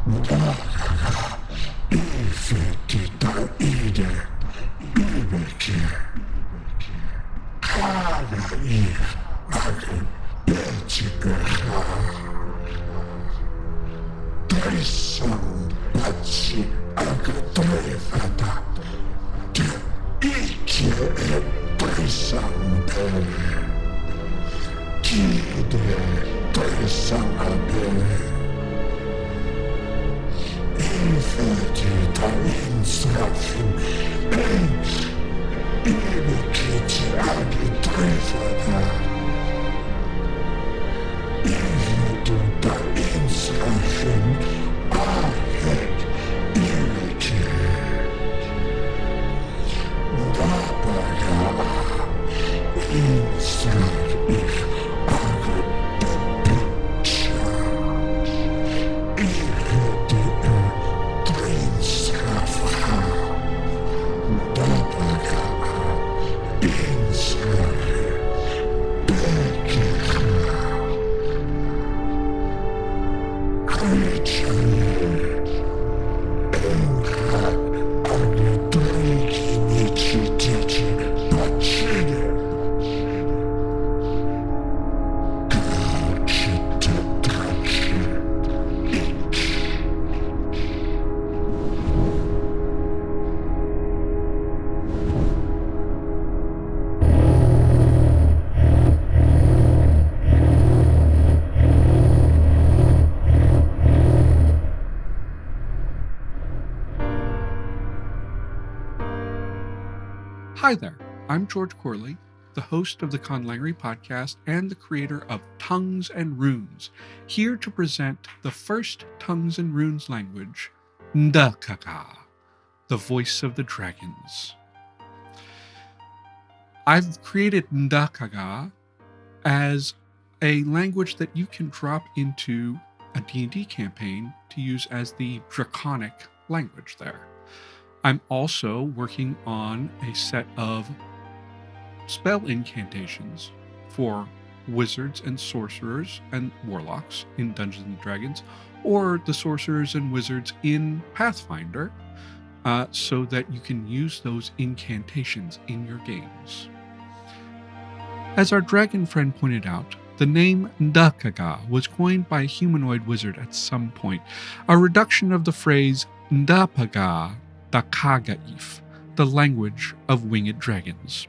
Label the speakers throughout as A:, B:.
A: Ndăkaga, ifetita ide, ibeke, kaga if, agin, betikeha, trisam, batsi, agatrefata, te ike et trisam bere, kide trisam abere, infetita instruction, ibekiti agitrefata, infetita instruction, ahet ibeke, Ndăkaga, instruct if agit picture, ifetita trinskafha, Ndăkaga, instruct bekeha, creature, enghat agitriki nichitichi, bachide, gachite trachi, ich.
B: Hi there, I'm George Corley, the host of the Conlangery podcast and the creator of Tongues and Runes, here to present the first Tongues and Runes language, Ndăkaga, the voice of the dragons. I've created Ndăkaga as a language that you can drop into a D&D campaign to use as the Draconic language there. I'm also working on a set of spell incantations for wizards and sorcerers and warlocks in Dungeons and Dragons, or the sorcerers and wizards in Pathfinder, so that you can use those incantations in your games. As our dragon friend pointed out, the name Ndăkaga was coined by a humanoid wizard at some point, a reduction of the phrase Ndăkaga, Ndăkaga if, the language of winged dragons.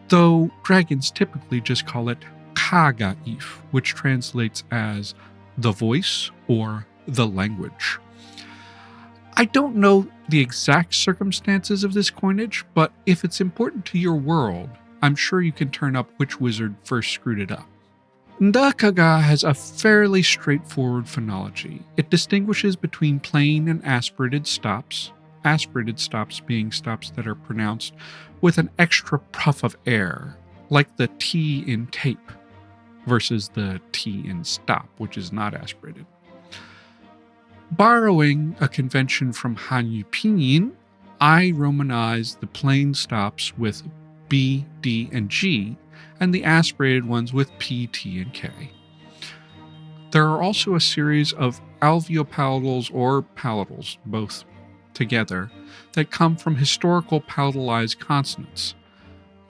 B: Though dragons typically just call it Kaga if, which translates as the voice or the language. I don't know the exact circumstances of this coinage, but if it's important to your world, I'm sure you can turn up which wizard first screwed it up. Ndăkaga has a fairly straightforward phonology. It distinguishes between plain and aspirated stops being stops that are pronounced with an extra puff of air, like the T in tape, versus the T in stop, which is not aspirated. Borrowing a convention from Hanyu Pinyin, I romanized the plain stops with B, D, and G, and the aspirated ones with P, T, and K. There are also a series of alveopalatals or palatals, both together, that come from historical palatalized consonants,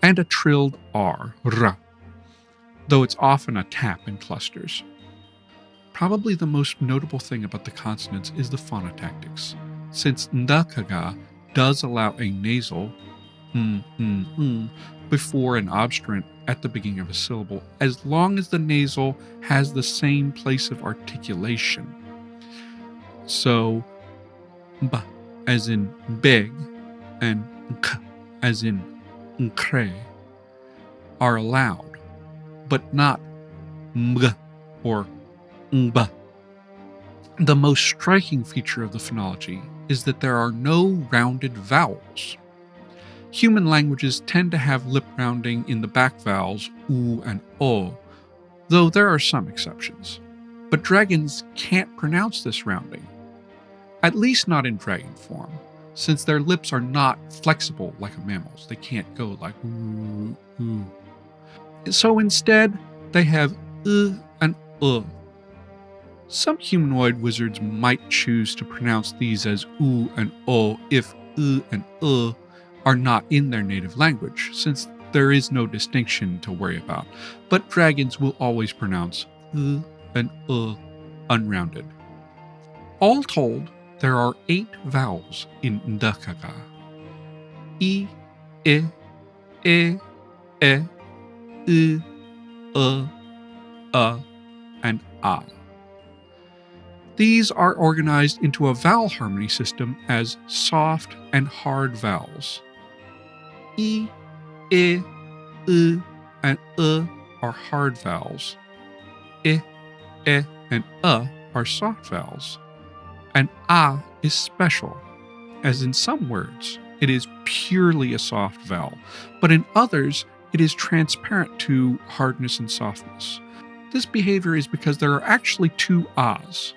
B: and a trilled R, R, though it's often a tap in clusters. Probably the most notable thing about the consonants is the phonotactics, since Ndăkaga does allow a nasal before an obstruent at the beginning of a syllable, as long as the nasal has the same place of articulation. So, b as in big and k as in nkre are allowed, but not mg or ngba. The most striking feature of the phonology is that there are no rounded vowels. Human languages tend to have lip rounding in the back vowels u and o, though there are some exceptions. But dragons can't pronounce this rounding, at least not in dragon form, since their lips are not flexible like a mammal's. They can't go like ooh, ooh. So instead, they have and Some humanoid wizards might choose to pronounce these as U and O if U and are not in their native language, since there is no distinction to worry about, but dragons will always pronounce U and unrounded. All told, there are 8 vowels in Ndăkaga. I, e, u, and a. These are organized into a vowel harmony system as soft and hard vowels. I, u, and are hard vowels. I, and are soft vowels. And a is special, as in some words, it is purely a soft vowel, but in others, it is transparent to hardness and softness. This behavior is because there are actually 2 ahs.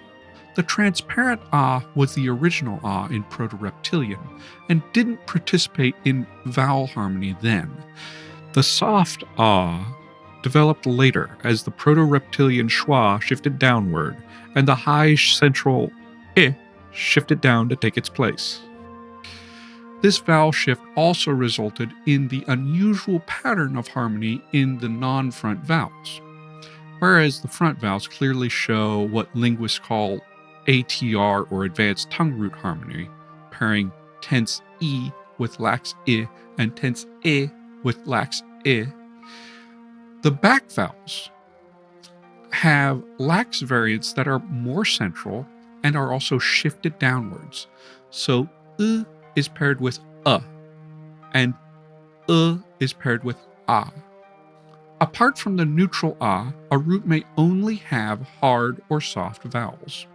B: The transparent ah was the original ah in Proto-Reptilian and didn't participate in vowel harmony then. The soft ah developed later as the Proto-Reptilian schwa shifted downward and the high central I shifted down to take its place. This vowel shift also resulted in the unusual pattern of harmony in the non-front vowels. Whereas the front vowels clearly show what linguists call ATR or advanced tongue root harmony, pairing tense E with lax I and tense E with lax I. The back vowels have lax variants that are more central and are also shifted downwards. So is paired with and is paired with a. Apart from the neutral a root may only have hard or soft vowels.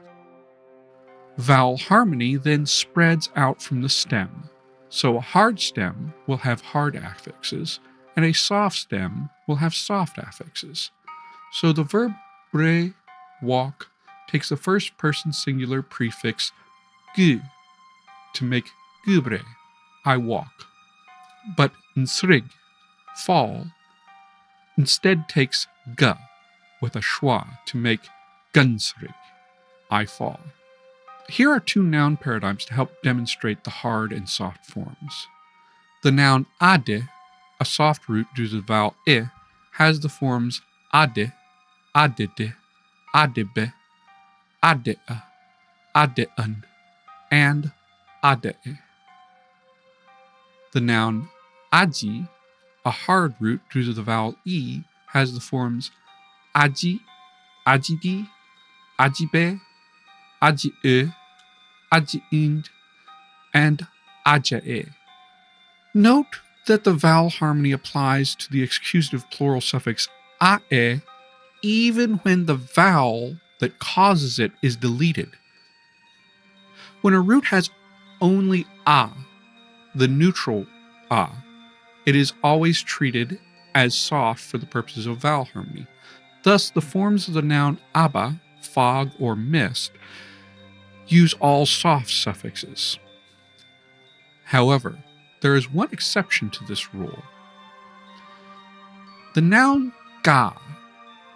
B: Vowel harmony then spreads out from the stem. So a hard stem will have hard affixes, and a soft stem will have soft affixes. So the verb bre, walk, takes the first person singular prefix gu to make gubre, I walk. But nsrig, fall, instead takes ga with a schwa to make gunsrig, I fall. Here are 2 noun paradigms to help demonstrate the hard and soft forms. The noun ade, a soft root due to the vowel I, has the forms ade, adede, adebe, adea, adean, and adee. The noun aji, a hard root due to the vowel E, has the forms aji, ajidi, ajibe, aji ajiind, and ajae. Note that the vowel harmony applies to the accusative plural suffix ae even when the vowel that causes it is deleted. When a root has only a, the neutral a, it is always treated as soft for the purposes of vowel harmony. Thus, the forms of the noun aba, fog or mist, use all soft suffixes. However, there is one exception to this rule. The noun ga,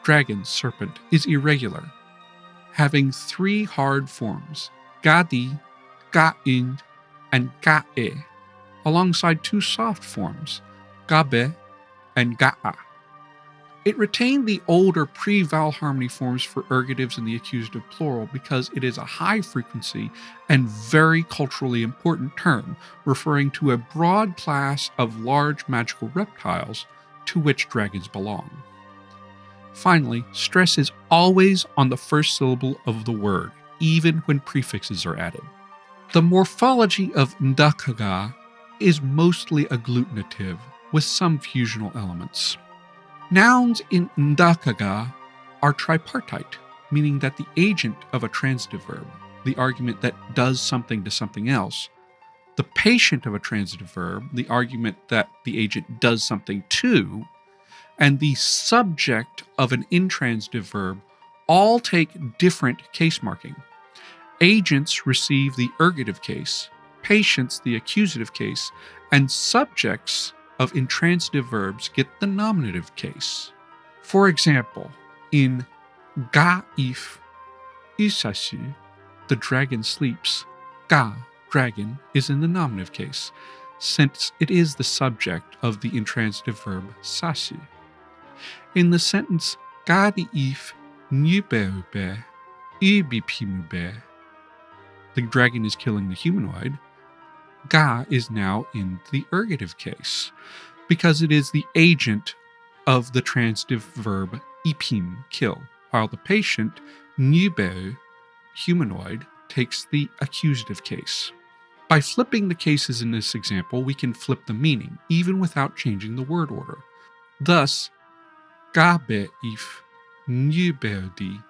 B: dragon, serpent, is irregular, having 3 hard forms, gadi, ga'ind, and ga'e, alongside 2 soft forms, gabe and ga'a. It retained the older pre-vowel harmony forms for ergatives in the accusative plural because it is a high frequency and very culturally important term referring to a broad class of large magical reptiles to which dragons belong. Finally, stress is always on the first syllable of the word, even when prefixes are added. The morphology of Ndăkaga is mostly agglutinative, with some fusional elements. Nouns in Ndăkaga are tripartite, meaning that the agent of a transitive verb, the argument that does something to something else, the patient of a transitive verb, the argument that the agent does something to, and the subject of an intransitive verb all take different case marking. Agents receive the ergative case, patients the accusative case, and subjects of intransitive verbs get the nominative case. For example, in ga'if, Usasu, the dragon sleeps. Ga, dragon, is in the nominative case, since it is the subject of the intransitive verb sasu. In the sentence Ga di if nyubeube ubipimube, the dragon is killing the humanoid, Ga is now in the ergative case, because it is the agent of the transitive verb ipim, kill, while the patient, nyubeu, humanoid, takes the accusative case. By flipping the cases in this example, we can flip the meaning, even without changing the word order. Thus, gabe if nyubeudi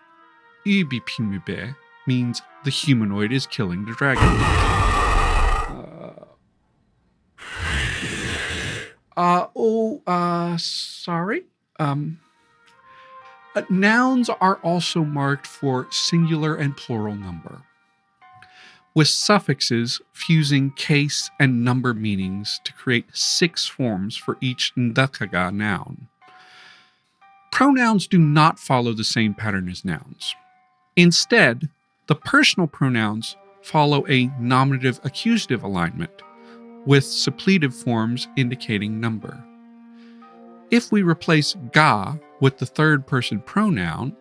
B: ubipimube means the humanoid is killing the dragon. Sorry. Nouns are also marked for singular and plural number, with suffixes fusing case and number meanings to create 6 forms for each Ndăkaga noun. Pronouns do not follow the same pattern as nouns. Instead, the personal pronouns follow a nominative accusative alignment, with suppletive forms indicating number. If we replace ga with the third person pronoun,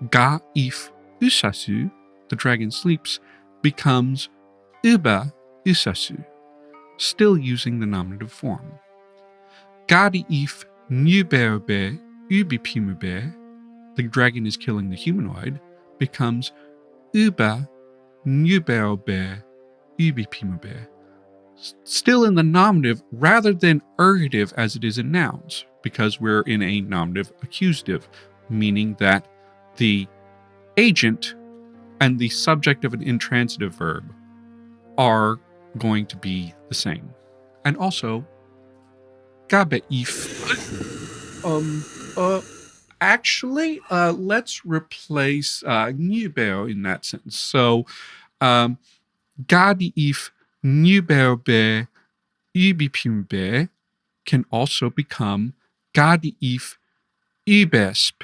B: ga if usasu, the dragon sleeps, becomes uba usasu, still using the nominative form. Gadi if nyubeube ubipimube, the dragon is killing the humanoid, becomes uba nyubeube ubipimube, still in the nominative rather than ergative as it is in nouns, because we're in a nominative accusative, meaning that the agent and the subject of an intransitive verb are going to be the same. And also, gabe if. Let's replace nyubeo in that sentence. So, gadi if nyubeobe ubipimbe can also become gadi if ubesp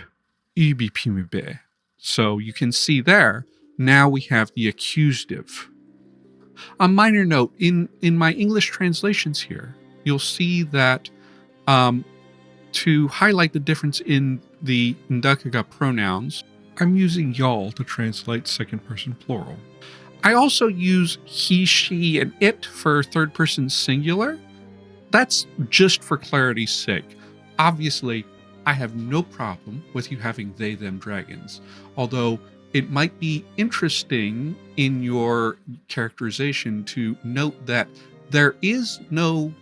B: ubipimbe. So you can see there, now we have the accusative. A minor note, in my English translations here, you'll see that to highlight the difference in the Ndăkaga pronouns, I'm using y'all to translate second person plural. I also use he, she, and it for third person singular. That's just for clarity's sake. Obviously, I have no problem with you having they, them dragons, although it might be interesting in your characterization to note that there is no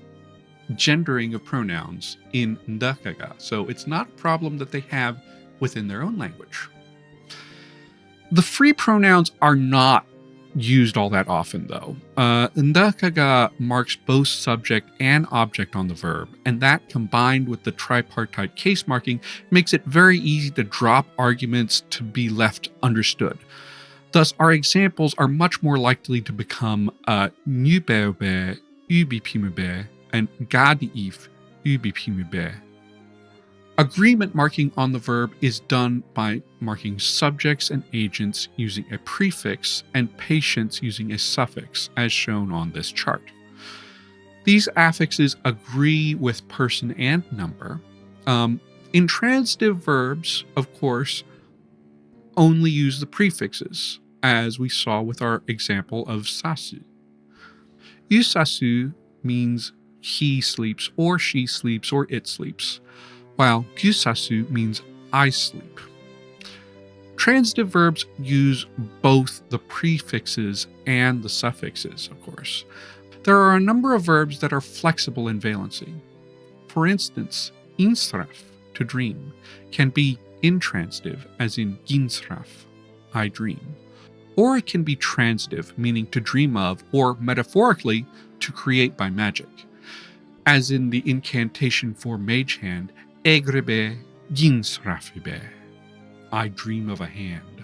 B: gendering of pronouns in Ndăkaga, so it's not a problem that they have within their own language. The free pronouns are not used all that often, though. Ndăkaga marks both subject and object on the verb, and that combined with the tripartite case marking makes it very easy to drop arguments to be left understood. Thus, our examples are much more likely to become nyubeobe ubipimube and gadi if ubipimube. Agreement marking on the verb is done by marking subjects and agents using a prefix and patients using a suffix, as shown on this chart. These affixes agree with person and number. Intransitive verbs, of course, only use the prefixes, as we saw with our example of sasu. Usasu means he sleeps, or she sleeps, or it sleeps, while gusasu means I sleep. Transitive verbs use both the prefixes and the suffixes, of course. There are a number of verbs that are flexible in valency. For instance, insraf, to dream, can be intransitive, as in ginsraf, I dream. Or it can be transitive, meaning to dream of, or metaphorically, to create by magic, as in the incantation for Mage Hand, Egrebe ginsrafibe, I dream of a hand.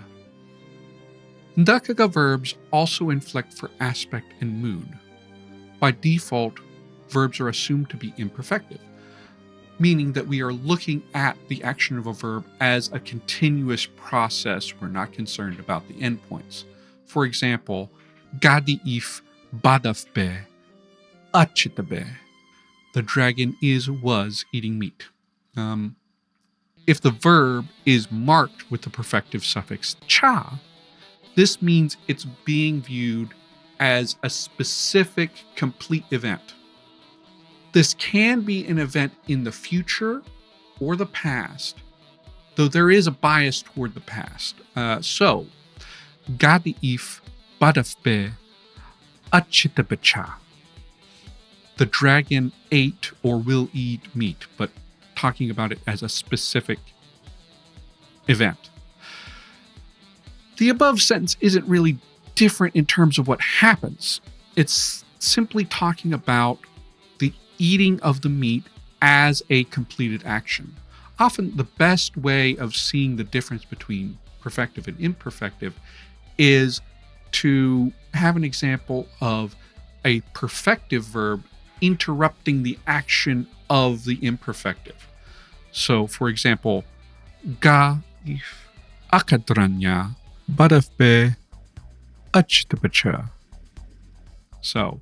B: Ndăkaga verbs also inflect for aspect and mood. By default, verbs are assumed to be imperfective. meaning that we are looking at the action of a verb as a continuous process. We're not concerned about the endpoints. For example, Gadi if badafbe achitabe. The dragon was eating meat. If the verb is marked with the perfective suffix cha, this means it's being viewed as a specific, complete event. This can be an event in the future or the past, though there is a bias toward the past. So, Gadi if badafbe achitabecha. The dragon ate or will eat meat, but talking about it as a specific event. The above sentence isn't really different in terms of what happens. It's simply talking about the eating of the meat as a completed action. Often the best way of seeing the difference between perfective and imperfective is to have an example of a perfective verb interrupting the action of the imperfective. So, for example, ga if akadranya badafbe achtabacha. So,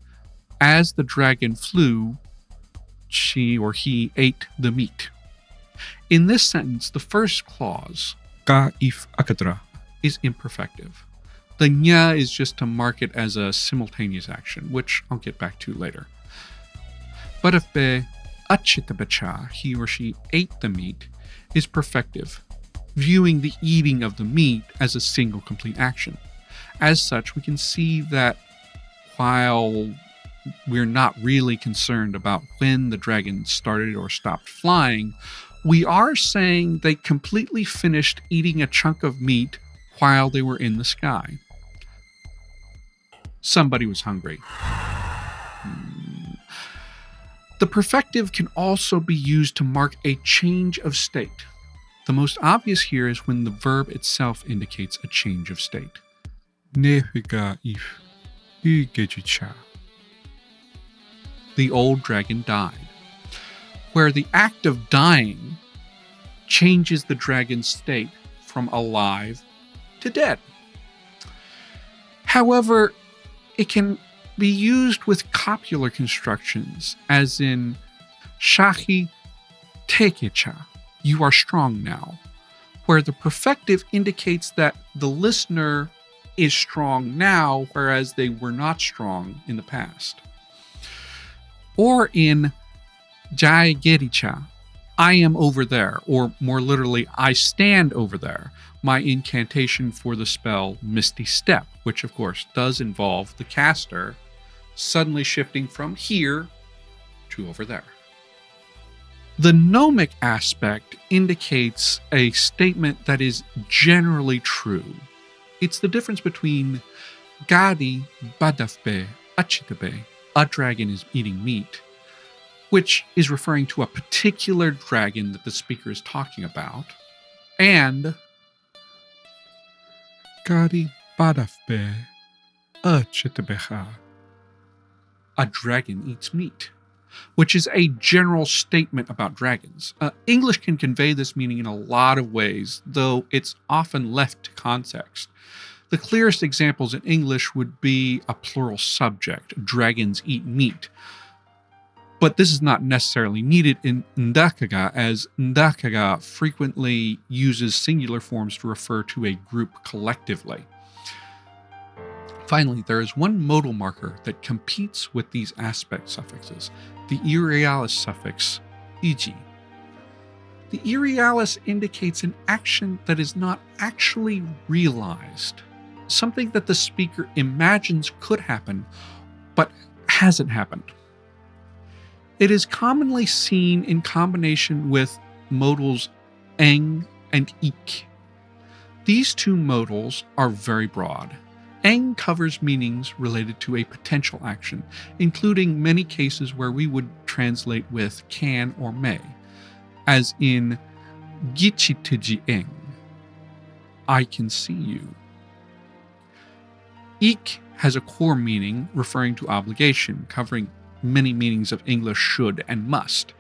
B: as the dragon flew, she or he ate the meat. In this sentence, the first clause, ga if akadra, is imperfective. The nya is just to mark it as a simultaneous action, which I'll get back to later. Badafbe achitabacha, he or she ate the meat, is perfective, viewing the eating of the meat as a single complete action. As such, we can see that while we're not really concerned about when the dragon started or stopped flying, we are saying they completely finished eating a chunk of meat while they were in the sky. Somebody was hungry. The perfective can also be used to mark a change of state. The most obvious here is when the verb itself indicates a change of state. Ndăkaga if ugejicha. The old dragon died, where the act of dying changes the dragon's state from alive to dead. However, it can be used with copular constructions, as in shahi tekecha, you are strong now, where the perfective indicates that the listener is strong now, whereas they were not strong in the past. Or in jai gericha, I am over there, or more literally, I stand over there, my incantation for the spell Misty Step, which of course does involve the caster suddenly shifting from here to over there. The gnomic aspect indicates a statement that is generally true. It's the difference between Gadi badafbe achitabe, a dragon is eating meat, which is referring to a particular dragon that the speaker is talking about, and Gadi badafbe achitabeha, a dragon eats meat, which is a general statement about dragons. English can convey this meaning in a lot of ways, though it's often left to context. The clearest examples in English would be a plural subject, dragons eat meat. But this is not necessarily needed in Ndăkaga, as Ndăkaga frequently uses singular forms to refer to a group collectively. Finally, there is one modal marker that competes with these aspect suffixes, the irrealis suffix iji. The irrealis indicates an action that is not actually realized, something that the speaker imagines could happen, but hasn't happened. It is commonly seen in combination with modals eng and ik. These two modals are very broad. Eng covers meanings related to a potential action, including many cases where we would translate with can or may, as in gichitiji eng, I can see you. Ik has a core meaning referring to obligation, covering many meanings of English should and must,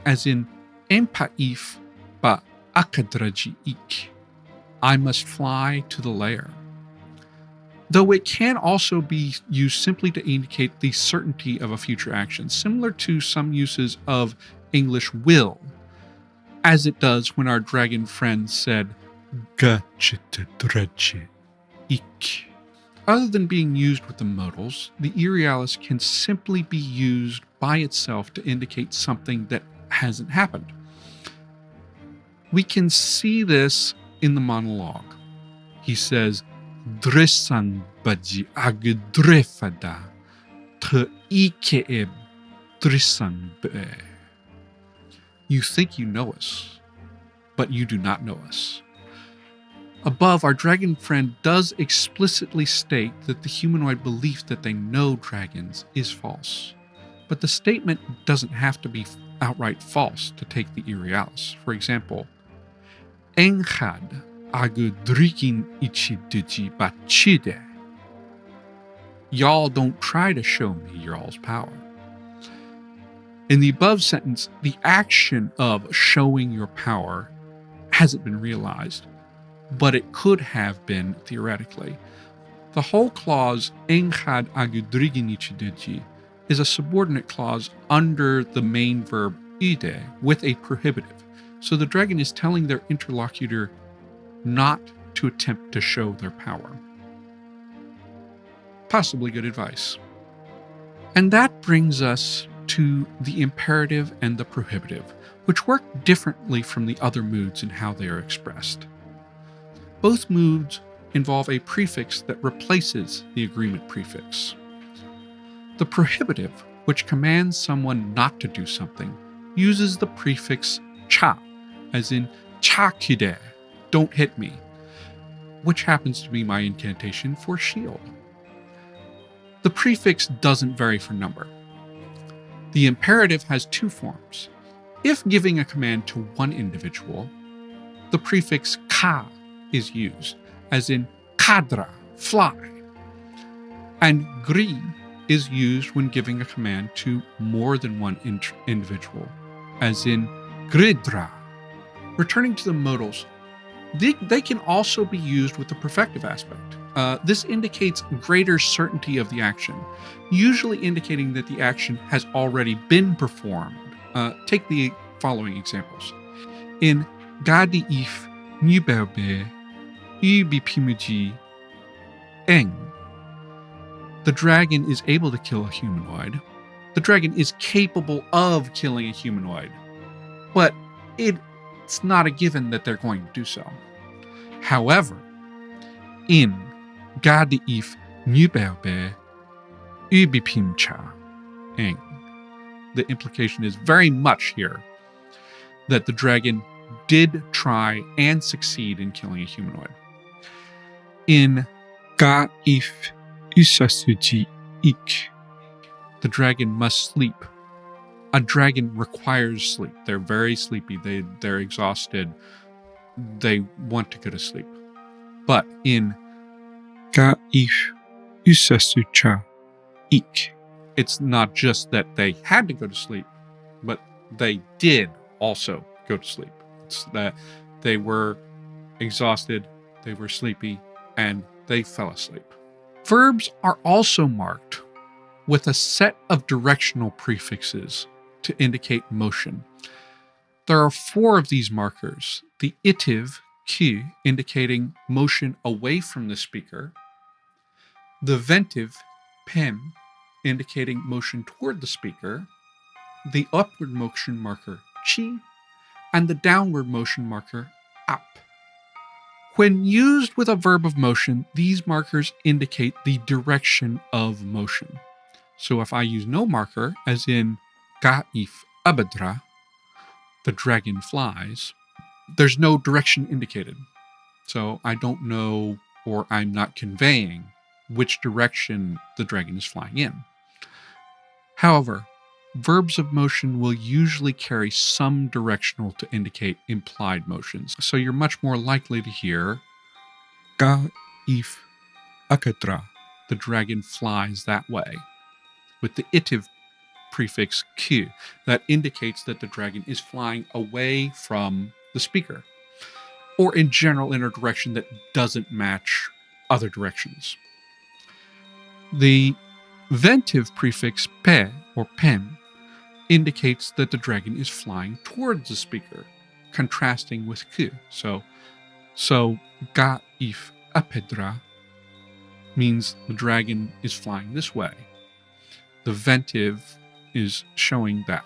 B: as in Empaif ba akadraji ik. I must fly to the lair. Though it can also be used simply to indicate the certainty of a future action, similar to some uses of English will, as it does when our dragon friend said,
A: Gachitadrache ik.
B: Other than being used with the modals, the Irialis can simply be used by itself to indicate something that hasn't happened. We can see this in the monologue. He says, Dresan baji agdrefada te ikeeb dresan be. You think you know us, but you do not know us. Above, our dragon friend does explicitly state that the humanoid belief that they know dragons is false. But the statement doesn't have to be outright false to take the Irialis. For example, Enchad agudrikin ichiduji bachide. Y'all don't try to show me y'all's power. In the above sentence, the action of showing your power hasn't been realized, but it could have been theoretically. The whole clause, Enchad agudriginichiduji, is a subordinate clause under the main verb ide with a prohibitive. So the dragon is telling their interlocutor not to attempt to show their power. Possibly good advice. And that brings us to the imperative and the prohibitive, which work differently from the other moods in how they are expressed. Both moods involve a prefix that replaces the agreement prefix. The prohibitive, which commands someone not to do something, uses the prefix cha, as in chakide, don't hit me, which happens to be my incantation for shield. The prefix doesn't vary for number. The imperative has two forms. If giving a command to one individual, the prefix ka is used, as in kadra, fly. And gri is used when giving a command to more than one individual, as in gridra. Returning to the modals, they can also be used with the perfective aspect. This indicates greater certainty of the action, usually indicating that the action has already been performed. Take the following examples. In Gadi if Nubelbe Ubipimuji Eng, the dragon is able to kill a humanoid. The dragon is capable of killing a humanoid, but it's not a given that they're going to do so. However, in Gadi if Nubelbe Ubipimcha Eng, the implication is very much here that the dragon did try and succeed in killing a humanoid. In
A: Ga if Usasuji ik.
B: the dragon must sleep. A dragon requires sleep. They're very sleepy. They're exhausted. They want to go to sleep. But in
A: Ga if Usasucha ik.
B: it's not just that they had to go to sleep, but they did also go to sleep. It's that they were exhausted, they were sleepy, and they fell asleep. Verbs are also marked with a set of directional prefixes to indicate motion. There are 4 of these markers: the itive, ki, indicating motion away from the speaker, the ventive, pem, indicating motion toward the speaker, the upward motion marker, chi, and the downward motion marker, ap. When used with a verb of motion, these markers indicate the direction of motion. So if I use no marker, as in ga if abadra, the dragon flies, there's no direction indicated. So I don't know, or I'm not conveying which direction the dragon is flying in. However, verbs of motion will usually carry some directional to indicate implied motions. So you're much more likely to hear
A: Ga if Akatra.
B: the dragon flies that way, with the itive prefix q that indicates that the dragon is flying away from the speaker, or in general in a direction that doesn't match other directions. The ventive prefix pe or pen indicates that the dragon is flying towards the speaker, contrasting with ku. So ga if apedra means the dragon is flying this way. The ventive is showing that.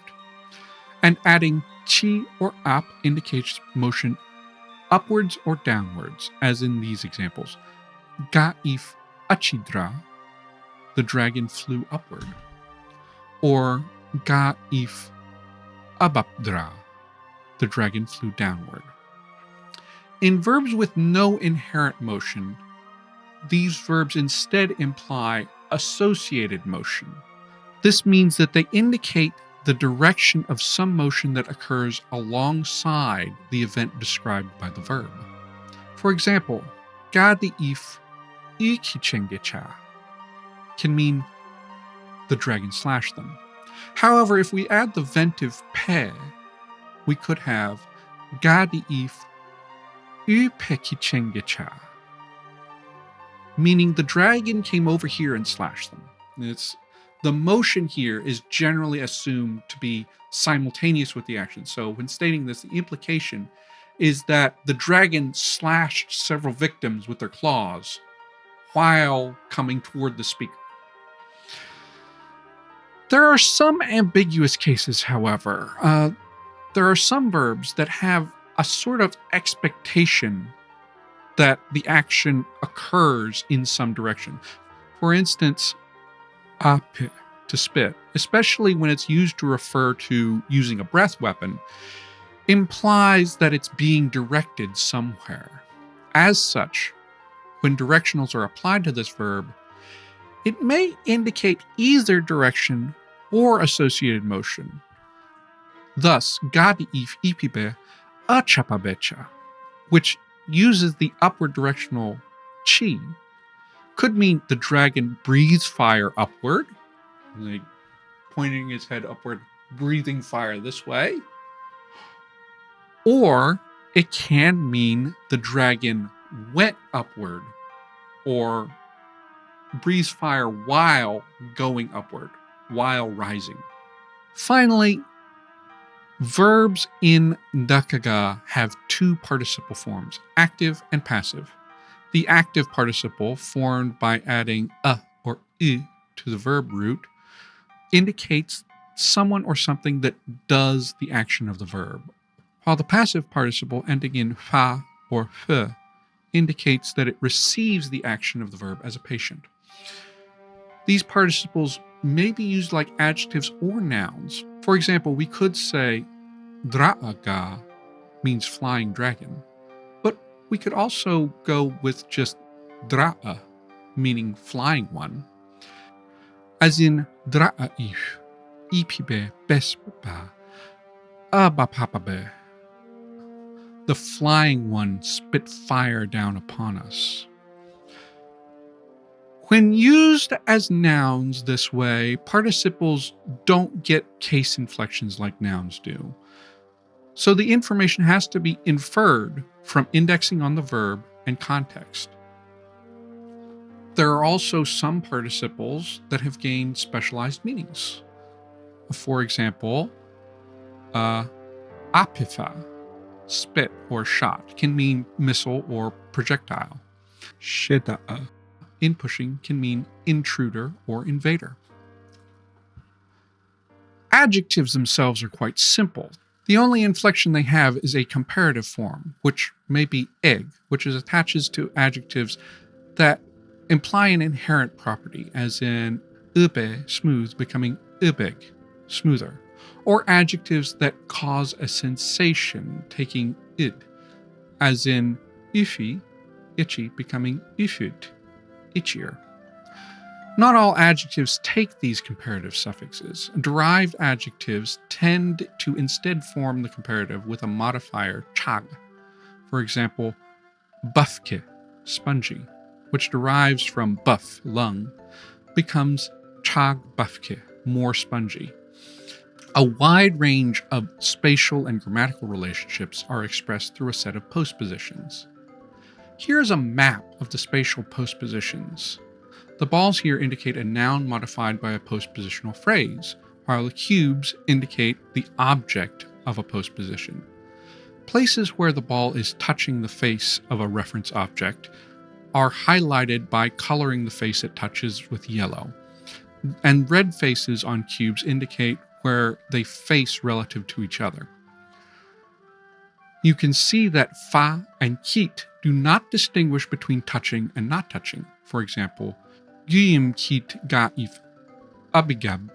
B: And adding chi or ap indicates motion upwards or downwards, as in these examples. Ga if achidra, the dragon flew upward. Or ga if abapdra, the dragon flew downward. In verbs with no inherent motion, these verbs instead imply associated motion. This means that they indicate the direction of some motion that occurs alongside the event described by the verb. For example, gadi if ikichengecha can mean the dragon slashed them. However, if we add the ventive pe, we could have gadi if upekichengecha, meaning the dragon came over here and slashed them. The motion here is generally assumed to be simultaneous with the action. So when stating this, the implication is that the dragon slashed several victims with their claws while coming toward the speaker. There are some ambiguous cases, however. There are some verbs that have a sort of expectation that the action occurs in some direction. For instance, ape, to spit, especially when it's used to refer to using a breath weapon, implies that it's being directed somewhere. As such, when directionals are applied to this verb, it may indicate either direction or associated motion. Thus, gadi if ipibe achapabecha, which uses the upward directional chi, could mean the dragon breathes fire upward, like pointing his head upward, breathing fire this way. Or it can mean the dragon went upward or breathes fire while going upward, while rising. Finally, verbs in Ndăkaga have two participle forms, active and passive. The active participle, formed by adding a or u to the verb root, indicates someone or something that does the action of the verb, while the passive participle, ending in fa or f, indicates that it receives the action of the verb as a patient. These participles may be used like adjectives or nouns. For example, we could say Draconic means flying dragon, but we could also go with just Dra'a, meaning flying one, as in Dra'aif, ipibe bespa, abapapabe. The flying one spit fire down upon us. When used as nouns this way, participles don't get case inflections like nouns do. So the information has to be inferred from indexing on the verb and context. There are also some participles that have gained specialized meanings. For example, apifa, spit or shot, can mean missile or projectile.
A: Sheda'a,
B: In pushing can mean intruder or invader. Adjectives themselves are quite simple. The only inflection they have is a comparative form, which may be egg, which attaches to adjectives that imply an inherent property, as in ube, smooth, becoming ubeg, smoother, or adjectives that cause a sensation, taking id, as in ifi, itchy, becoming ifud, itchier. Not all adjectives take these comparative suffixes. Derived adjectives tend to instead form the comparative with a modifier chag. For example, buffke, spongy, which derives from buff, lung, becomes chag buffke, more spongy. A wide range of spatial and grammatical relationships are expressed through a set of postpositions. Here's a map of the spatial postpositions. The balls here indicate a noun modified by a postpositional phrase, while the cubes indicate the object of a postposition. Places where the ball is touching the face of a reference object are highlighted by coloring the face it touches with yellow, and red faces on cubes indicate where they face relative to each other. You can see that fa and kit do not distinguish between touching and not touching. For example, Guyim kit gaif abigab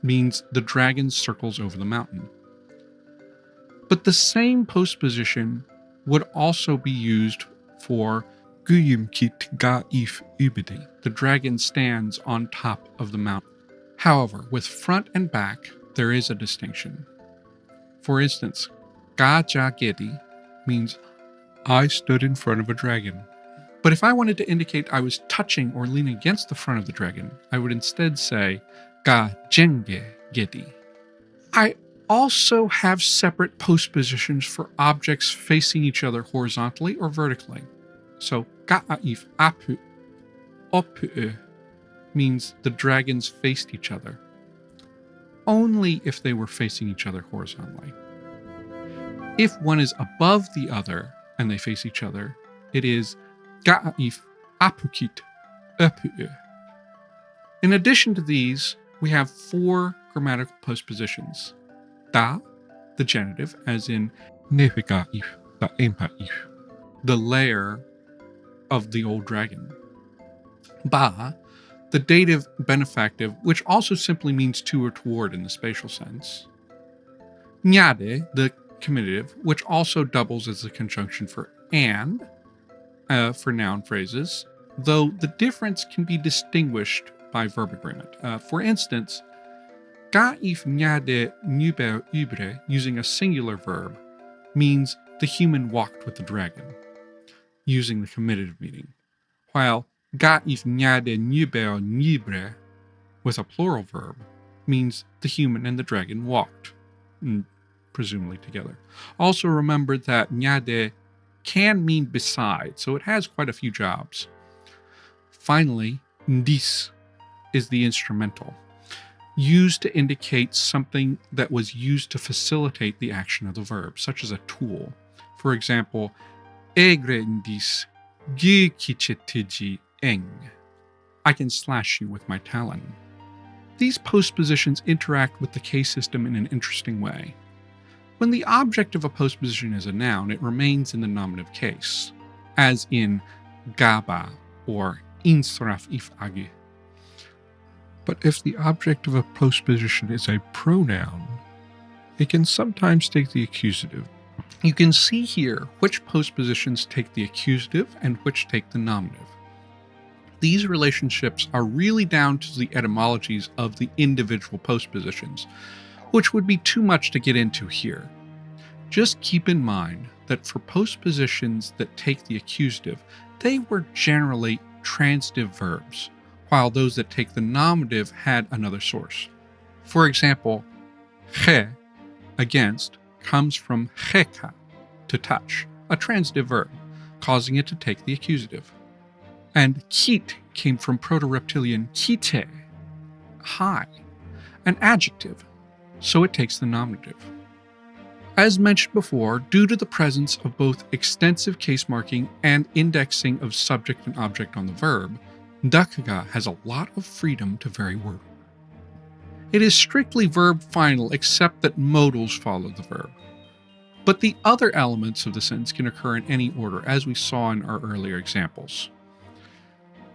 B: means the dragon circles over the mountain. But the same postposition would also be used for
A: Guyim kit gaif ubidi.
B: the dragon stands on top of the mountain. However, with front and back, there is a distinction. For instance, ga ja gedi means
A: I stood in front of a dragon.
B: but if I wanted to indicate I was touching or leaning against the front of the dragon, I would instead say ga jenge gedi. I also have separate postpositions for objects facing each other horizontally or vertically. So ga'if apu opu means the dragons faced each other, only if they were facing each other horizontally. If one is above the other and they face each other, it is ga'if apukit opu. In addition to these, we have 4 grammatical postpositions. Da, the genitive, as in
A: Nefigaif da empaif.
B: the lair of the old dragon. Ba, the dative benefactive, which also simply means to or toward in the spatial sense. Nyade, the comminative, which also doubles as a conjunction for and for noun phrases, though the difference can be distinguished by verb agreement. For instance, gaif nyade nube ubre, using a singular verb, means the human walked with the dragon, using the comminative meaning, while gaif nyade nube nibre, with a plural verb, means the human and the dragon walked, presumably together. Also remember that nyade can mean beside, so it has quite a few jobs. Finally, ndis is the instrumental, used to indicate something that was used to facilitate the action of the verb, such as a tool. For example, egre ndis gi kichetiji eng. I can slash you with my talon. These postpositions interact with the case system in an interesting way. When the object of a postposition is a noun, it remains in the nominative case, as in gaba or insraf if agi.
A: But if the object of a postposition is a pronoun, it can sometimes take the accusative.
B: You can see here which postpositions take the accusative and which take the nominative. These relationships are really down to the etymologies of the individual postpositions, which would be too much to get into here. Just keep in mind that for postpositions that take the accusative, they were generally transitive verbs, while those that take the nominative had another source. For example, che, against, comes from cheka, to touch, a transitive verb, causing it to take the accusative. And kit came from Proto-Reptilian kite, high, an adjective, so it takes the nominative. As mentioned before, due to the presence of both extensive case marking and indexing of subject and object on the verb, Ndăkaga has a lot of freedom to vary word. It is strictly verb final except that modals follow the verb. But the other elements of the sentence can occur in any order, as we saw in our earlier examples.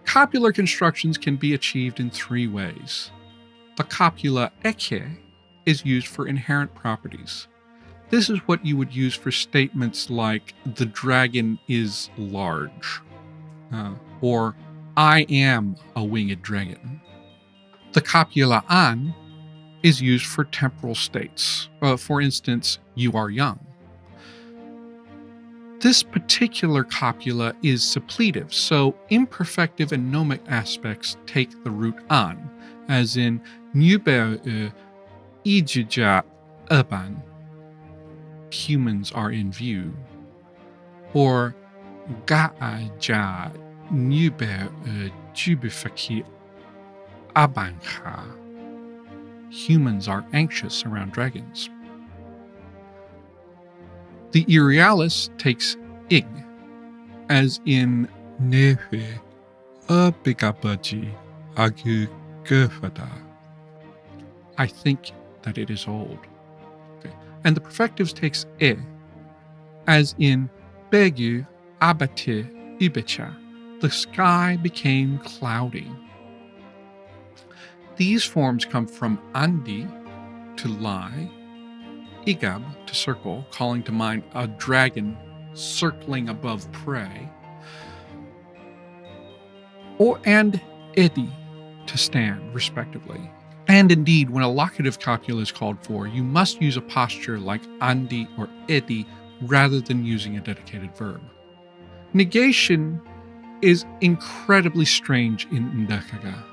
B: Copular constructions can be achieved in 3 ways. The copula eke is used for inherent properties. This is what you would use for statements like, the dragon is large, or I am a winged dragon. The copula an is used for temporal states. For instance, you are young. This particular copula is suppletive, so imperfective and gnomic aspects take the root an, as in nube
A: Ijuja Urban, humans are in view, or Ga'aja Nube Jubifaki Abancha, humans are anxious around dragons. The Irialis takes ig, as in Nefe Bigabaji Agu Gurfada. I think that it is old. Okay. And the perfectives takes e, as in Begu Abate Ibicha. The sky became cloudy. These forms come from Andi, to lie, Igab, to circle, calling to mind a dragon circling above prey, and Edi, to stand, respectively. And indeed, when a locative copula is called for, you must use a posture like Andi or Edi rather than using a dedicated verb. Negation is incredibly strange in Ndăkaga.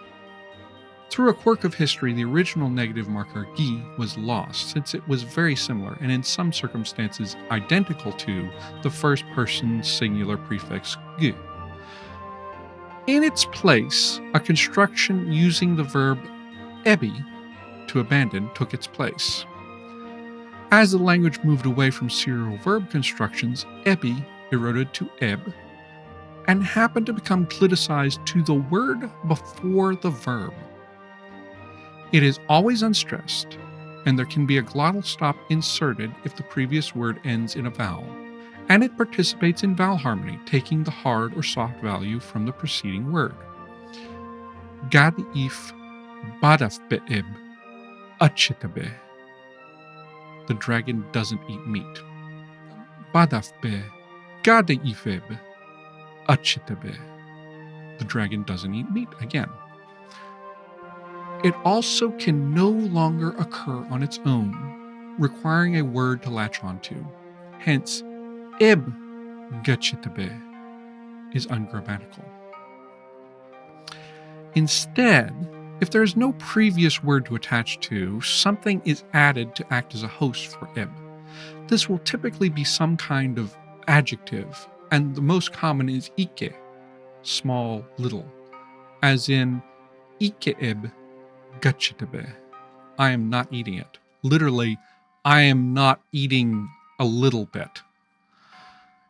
A: Through a quirk of history, the original negative marker gi was lost, since it was very similar and in some circumstances identical to the first person singular prefix gu. In its place, a construction using the verb ebi, to abandon, took its place. As the language moved away from serial verb constructions, ebi eroded to eb, and happened to become cliticized to the word before the verb. It is always unstressed, and there can be a glottal stop inserted if the previous word ends in a vowel, and it participates in vowel harmony, taking the hard or soft value from the preceding word. Gadif badafbe'ib achitabe. The dragon doesn't eat meat. Badafbe gadaifeb achitabe. The dragon doesn't eat meat again. It also can no longer occur on its own, requiring a word to latch onto. Hence, ib gachitabe is ungrammatical. Instead, if there is no previous word to attach to, something is added to act as a host for ib. This will typically be some kind of adjective, and the most common is ike, small, little, as in ikeib gachitabe. I am not eating it. Literally, I am not eating a little bit.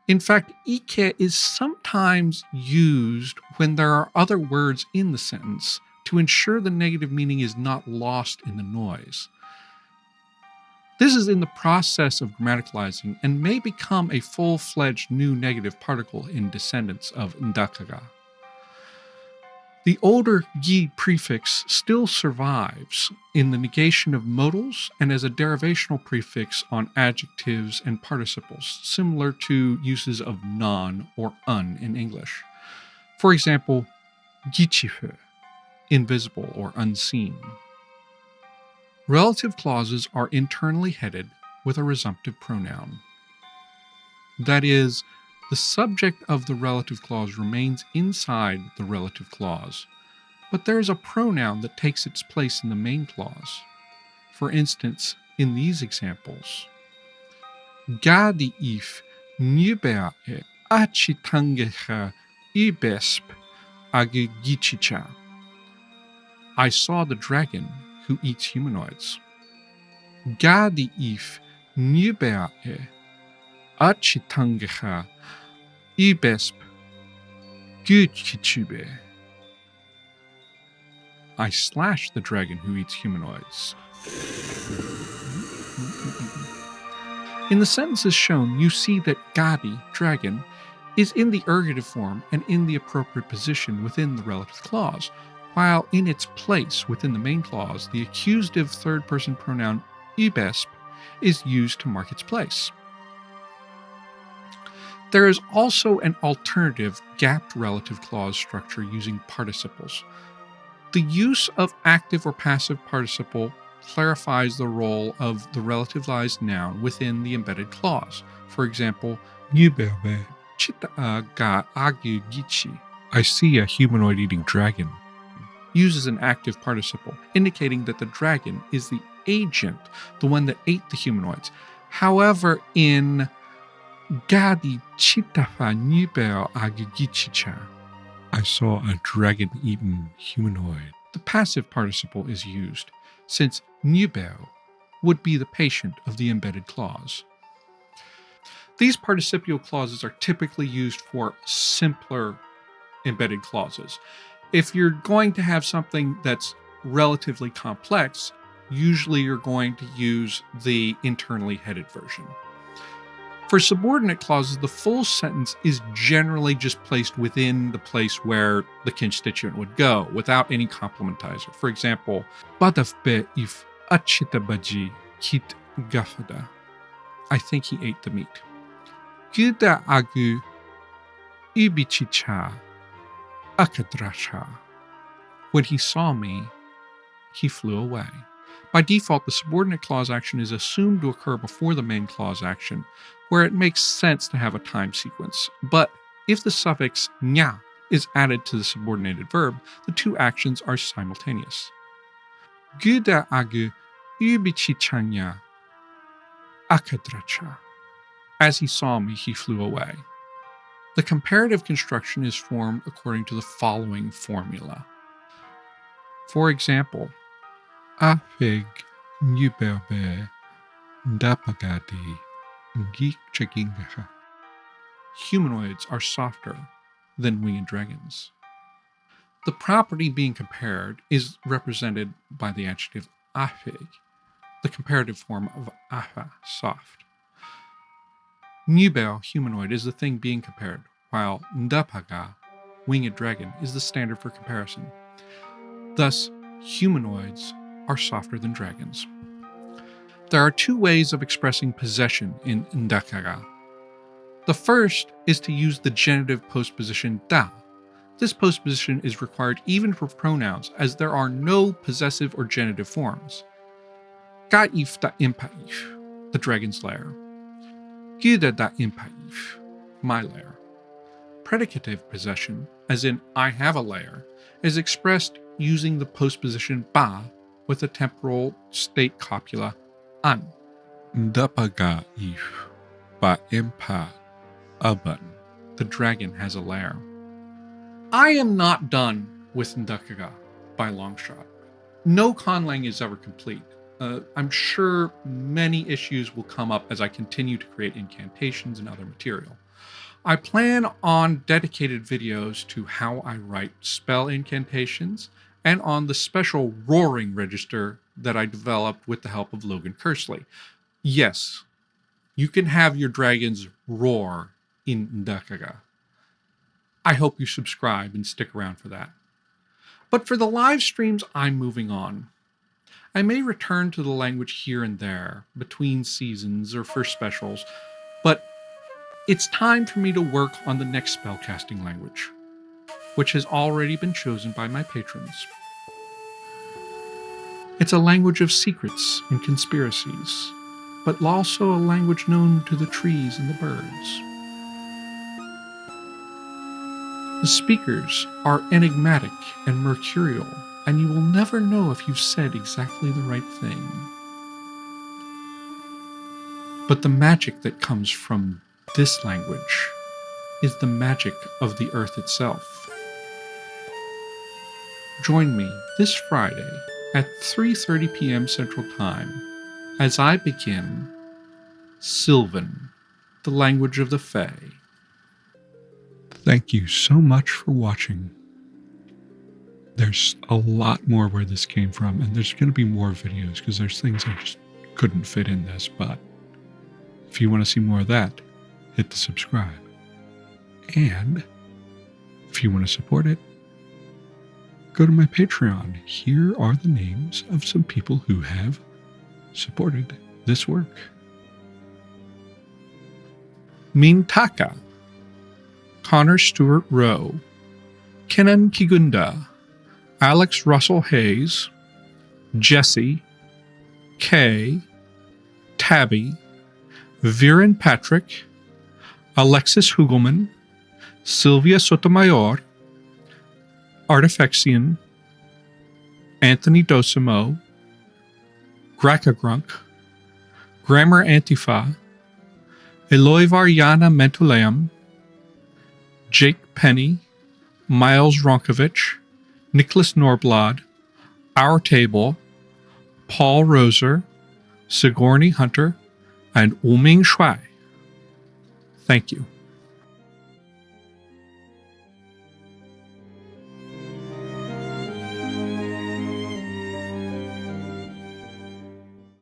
A: In fact, ike is sometimes used when there are other words in the sentence to ensure the negative meaning is not lost in the noise. This is in the process of grammaticalizing and may become a full-fledged new negative particle in descendants of Ndăkaga. The older gi prefix still survives in the negation of modals and as a derivational prefix on adjectives and participles, similar to uses of non or un in English. For example, gichifu, invisible or unseen. Relative clauses are internally headed with a resumptive pronoun. That is, the subject of the relative clause remains inside the relative clause, but there is a pronoun that takes its place in the main clause. For instance, in these examples, Gadiif nubea achitangecha ibesp agigichicha. I saw the dragon who eats humanoids. Gadiif nubea achitangecha ibesp guchichube. I slashed the dragon who eats humanoids. In the sentences shown, you see that Gadi, dragon, is in the ergative form and in the appropriate position within the relative clause, while in its place within the main clause, the accusative third-person pronoun ibesp is used to mark its place. There is also an alternative gapped relative clause structure using participles. The use of active or passive participle clarifies the role of the relativized noun within the embedded clause. For example, I see a humanoid eating dragon. uses an active participle, indicating that the dragon is the agent, the one that ate the humanoids. However, in Gadi Chitafa Nubeo Agigichicha,
B: I saw a dragon-eaten humanoid.
A: the passive participle is used, since Nubeo would be the patient of the embedded clause. These participial clauses are typically used for simpler embedded clauses. If you're going to have something that's relatively complex, usually you're going to use the internally headed version. For subordinate clauses, the full sentence is generally just placed within the place where the constituent would go, without any complementizer. For example, Badavbe if achitabaji kit gafada. I think he ate the meat. Guda agu ibichicha akadrasha. When he saw me, he flew away. By default, the subordinate clause action is assumed to occur before the main clause action, where it makes sense to have a time sequence. But if the suffix nya is added to the subordinated verb, the two actions are simultaneous. Guda agu ubichichanya akadracha. As he saw me, he flew away. The comparative construction is formed according to the following formula. For example,
B: Afig Nubelbe Ndapagadi Geek Chagingaha.
A: humanoids are softer than winged dragons. The property being compared is represented by the adjective afig, the comparative form of afa, soft. Nubel, humanoid, is the thing being compared, while Ndăkaga, winged dragon, is the standard for comparison. Thus, humanoids are softer than dragons. There are two ways of expressing possession in Ndăkaga. The first is to use the genitive postposition da. This postposition is required even for pronouns, as there are no possessive or genitive forms. Gaif da impaif, the dragon's lair. Guda da impaif, my lair. Predicative possession, as in I have a lair, is expressed using the postposition ba with the temporal state copula an.
B: Ndăkaga if ba impa aban.
A: The dragon has a lair. I am not done with Ndăkaga by a long shot. No conlang is ever complete. I'm sure many issues will come up as I continue to create incantations and other material. I plan on dedicated videos to how I write spell incantations and on the special roaring register that I developed with the help of Logan Kersley. Yes, you can have your dragons roar in Ndăkaga. I hope you subscribe and stick around for that. But for the live streams, I'm moving on. I may return to the language here and there, between seasons or for specials, but it's time for me to work on the next spellcasting language, which has already been chosen by my patrons. It's a language of secrets and conspiracies, but also a language known to the trees and the birds. The speakers are enigmatic and mercurial, and you will never know if you've said exactly the right thing. But the magic that comes from this language is the magic of the earth itself. Join me this Friday at 3:30 p.m. Central Time as I begin Sylvan, the language of the Fae.
B: Thank you so much for watching. There's a lot more where this came from, and there's going to be more videos because there's things I just couldn't fit in this, but if you want to see more of that, hit the subscribe. And if you want to support it, go to my Patreon. Here are the names of some people who have supported this work.
A: Mintaka, Connor Stewart Rowe, Kenan Kigunda, Alex Russell Hayes, Jesse, Kay, Tabby, Viren Patrick, Alexis Hugelman, Sylvia Sotomayor, Artifexian, Anthony Dosimo, Grakagrunk, Grammar Antifa, Eloivar Mentuleum, Jake Penny, Miles Ronkovich, Nicholas Norblad, Our Table, Paul Roser, Sigourney Hunter, and Wuming Shuai. Thank you.